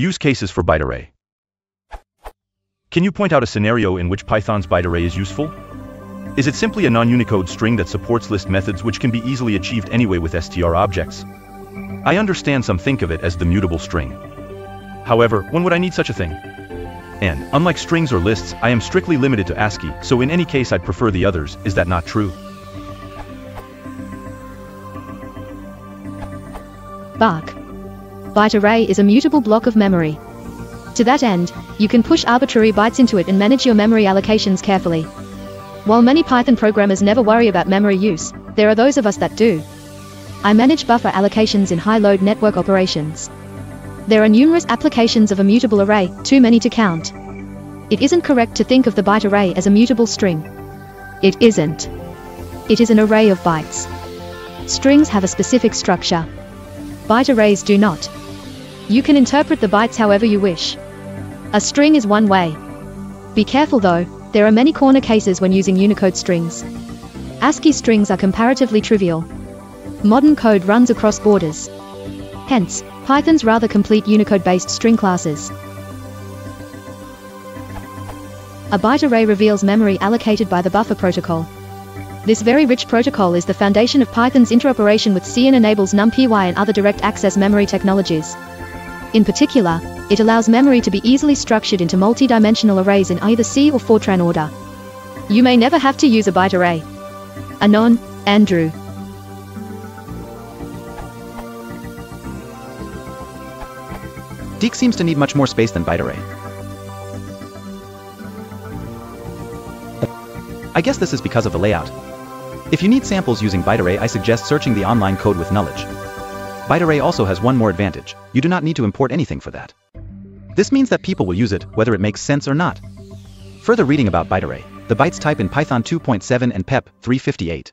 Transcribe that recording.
Use cases for bytearray. Can you point out a scenario in which Python's bytearray is useful? Is it simply a non-Unicode string that supports list methods which can be easily achieved anyway with str objects? I understand some think of it as the mutable string. However, when would I need such a thing? And, unlike strings or lists, I am strictly limited to ASCII, so in any case I'd prefer the others. Is that not true? Bark. Bytearray is a mutable block of memory. To that end, you can push arbitrary bytes into it and manage your memory allocations carefully. While many Python programmers never worry about memory use, there are those of us that do. I manage buffer allocations in high-load network operations. There are numerous applications of a mutable array, too many to count. It isn't correct to think of the byte array as a mutable string. It isn't. It is an array of bytes. Strings have a specific structure. Byte arrays do not. You can interpret the bytes however you wish. A string is one way. Be careful though, there are many corner cases when using Unicode strings. ASCII strings are comparatively trivial. Modern code runs across borders. Hence, Python's rather complete Unicode-based string classes. A byte array reveals memory allocated by the buffer protocol. This very rich protocol is the foundation of Python's interoperation with C and enables NumPy and other direct access memory technologies. In particular, it allows memory to be easily structured into multi-dimensional arrays in either C or Fortran order. You may never have to use a byte array. Anon, Andrew. Deek seems to need much more space than bytearray. I guess this is because of the layout. If you need samples using bytearray, I suggest searching the online code with knowledge. Bytearray also has one more advantage: you do not need to import anything for that. This means that people will use it, whether it makes sense or not. Further reading about bytearray, the bytes type in Python 2.7 and PEP 358.